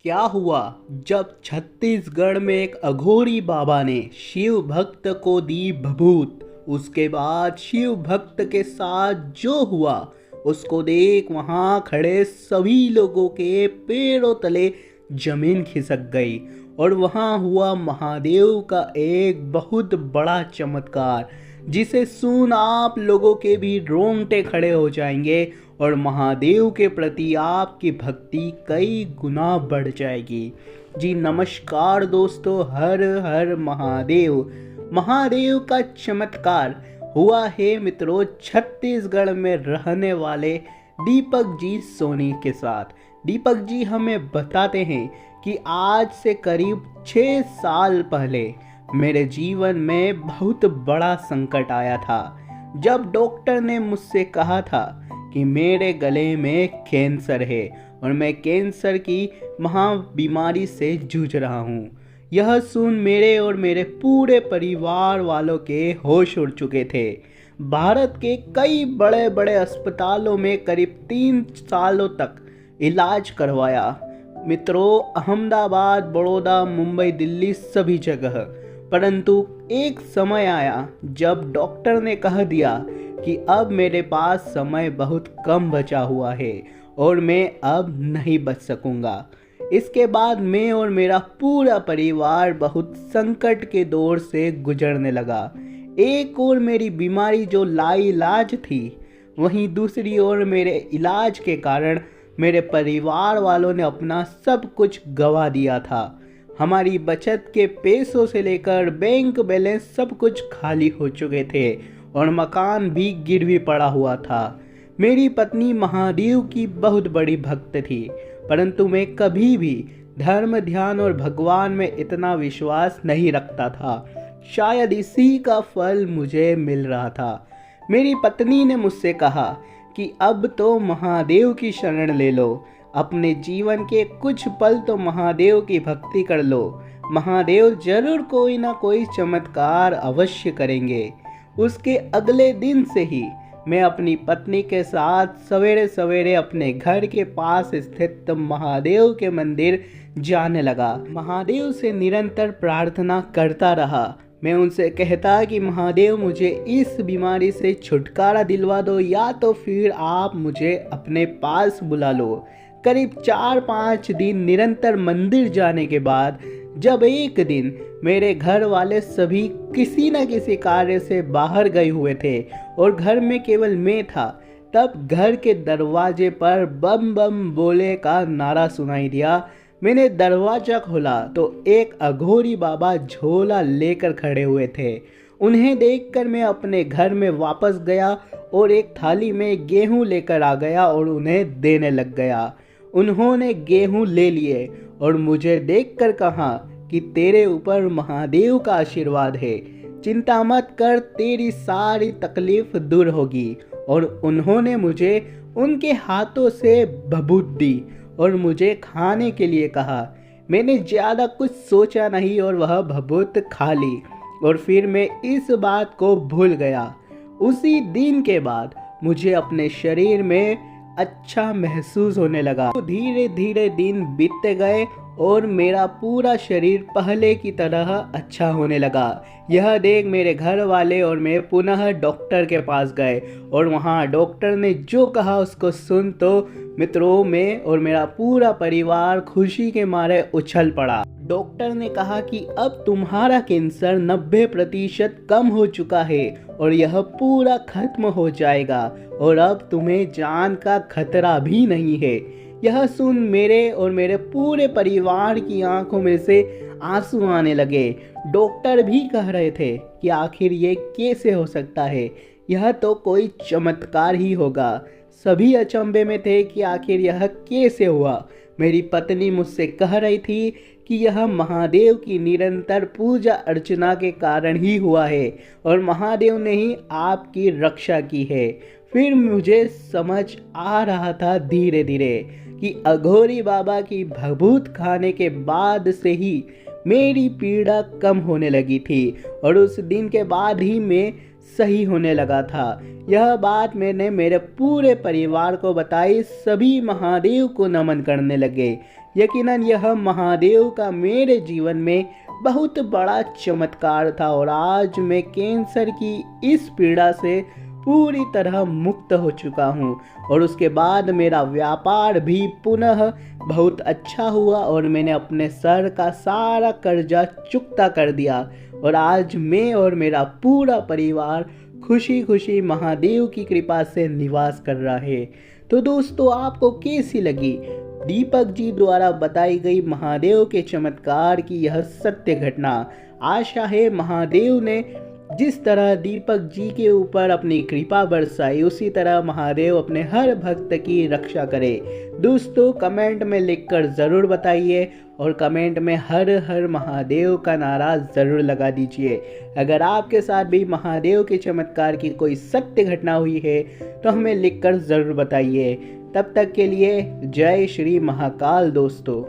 क्या हुआ जब छत्तीसगढ़ में एक अघोरी बाबा ने शिव भक्त को दी भभूत। उसके बाद शिव भक्त के साथ जो हुआ उसको देख वहां खड़े सभी लोगों के पैरों तले जमीन खिसक गई और वहां हुआ महादेव का एक बहुत बड़ा चमत्कार जिसे सुन आप लोगों के भी रोंगटे खड़े हो जाएंगे और महादेव के प्रति आपकी भक्ति कई गुना बढ़ जाएगी। जी नमस्कार दोस्तों, हर हर महादेव। महादेव का चमत्कार हुआ है मित्रों छत्तीसगढ़ में रहने वाले दीपक जी सोनी के साथ। दीपक जी हमें बताते हैं कि आज से करीब 6 साल पहले मेरे जीवन में बहुत बड़ा संकट आया था, जब डॉक्टर ने मुझसे कहा था कि मेरे गले में कैंसर है और मैं कैंसर की महा बीमारी से जूझ रहा हूँ। यह सुन मेरे और मेरे पूरे परिवार वालों के होश उड़ चुके थे। भारत के कई बड़े बड़े अस्पतालों में करीब 3 सालों तक इलाज करवाया मित्रों, अहमदाबाद, बड़ौदा, मुंबई, दिल्ली, सभी जगह। परंतु एक समय आया जब डॉक्टर ने कह दिया कि अब मेरे पास समय बहुत कम बचा हुआ है और मैं अब नहीं बच सकूंगा। इसके बाद मैं और मेरा पूरा परिवार बहुत संकट के दौर से गुजरने लगा। एक और मेरी बीमारी जो लाइलाज थी, वहीं दूसरी ओर मेरे इलाज के कारण मेरे परिवार वालों ने अपना सब कुछ गंवा दिया था। हमारी बचत के पैसों से लेकर बैंक बैलेंस सब कुछ खाली हो चुके थे और मकान भी गिरवी पड़ा हुआ था। मेरी पत्नी महादेव की बहुत बड़ी भक्त थी, परंतु मैं कभी भी धर्म, ध्यान और भगवान में इतना विश्वास नहीं रखता था। शायद इसी का फल मुझे मिल रहा था। मेरी पत्नी ने मुझसे कहा कि अब तो महादेव की शरण ले लो, अपने जीवन के कुछ पल तो महादेव की भक्ति कर लो, महादेव जरूर कोई ना कोई चमत्कार अवश्य करेंगे। उसके अगले दिन से ही मैं अपनी पत्नी के साथ सवेरे सवेरे अपने घर के पास स्थित महादेव के मंदिर जाने लगा। महादेव से निरंतर प्रार्थना करता रहा। मैं उनसे कहता कि महादेव मुझे इस बीमारी से छुटकारा दिलवा दो या तो फिर आप मुझे अपने पास बुला लो। करीब 4-5 दिन निरंतर मंदिर जाने के बाद जब एक दिन मेरे घर वाले सभी किसी न किसी कार्य से बाहर गए हुए थे और घर में केवल मैं था, तब घर के दरवाजे पर बम बम बोले का नारा सुनाई दिया। मैंने दरवाजा खोला तो एक अघोरी बाबा झोला लेकर खड़े हुए थे। उन्हें देखकर मैं अपने घर में वापस गया और एक थाली में गेहूं लेकर आ गया और उन्हें देने लग गया। उन्होंने गेहूं ले लिए और मुझे देखकर कहा कि तेरे ऊपर महादेव का आशीर्वाद है, चिंता मत कर, तेरी सारी तकलीफ दूर होगी। और उन्होंने मुझे उनके हाथों से भभूत दी और मुझे खाने के लिए कहा। मैंने ज़्यादा कुछ सोचा नहीं और वह भभूत खा ली और फिर मैं इस बात को भूल गया। उसी दिन के बाद मुझे अपने शरीर में अच्छा महसूस होने लगा। तो धीरे धीरे दिन बीतते गए और मेरा पूरा शरीर पहले की तरह अच्छा होने लगा। यह देख मेरे घर वाले और मैं पुनः डॉक्टर के पास गए और वहाँ डॉक्टर ने जो कहा उसको सुन तो मित्रों मैं और मेरा पूरा परिवार खुशी के मारे उछल पड़ा। डॉक्टर ने कहा कि अब तुम्हारा कैंसर 90% कम हो चुका है और यह पूरा खत्म हो जाएगा और अब तुम्हें जान का खतरा भी नहीं है। यह सुन मेरे और मेरे पूरे परिवार की आंखों में से आंसू आने लगे। डॉक्टर भी कह रहे थे कि आखिर ये कैसे हो सकता है, यह तो कोई चमत्कार ही होगा। सभी अचंभे में थे कि आखिर यह कैसे हुआ। मेरी पत्नी मुझसे कह रही थी कि यह महादेव की निरंतर पूजा अर्चना के कारण ही हुआ है और महादेव ने ही आपकी रक्षा की है। फिर मुझे समझ आ रहा था धीरे धीरे कि अघोरी बाबा की भभूत खाने के बाद से ही मेरी पीड़ा कम होने लगी थी और उस दिन के बाद ही मैं सही होने लगा था। यह बात मैंने मेरे पूरे परिवार को बताई। सभी महादेव को नमन करने लगे। यकीनन यह महादेव का मेरे जीवन में बहुत बड़ा चमत्कार था और आज मैं कैंसर की इस पीड़ा से पूरी तरह मुक्त हो चुका हूँ। और उसके बाद मेरा व्यापार भी पुनः बहुत अच्छा हुआ और मैंने अपने सर का सारा कर्जा चुकता कर दिया और आज मैं और मेरा पूरा परिवार खुशी खुशी महादेव की कृपा से निवास कर रहा है। तो दोस्तों, आपको कैसी लगी दीपक जी द्वारा बताई गई महादेव के चमत्कार की यह सत्य घटना? आशा है महादेव ने जिस तरह दीपक जी के ऊपर अपनी कृपा बरसाई उसी तरह महादेव अपने हर भक्त की रक्षा करे। दोस्तों, कमेंट में लिखकर ज़रूर बताइए और कमेंट में हर हर महादेव का नारा ज़रूर लगा दीजिए। अगर आपके साथ भी महादेव के चमत्कार की कोई सत्य घटना हुई है तो हमें लिखकर ज़रूर बताइए। तब तक के लिए जय श्री महाकाल दोस्तों।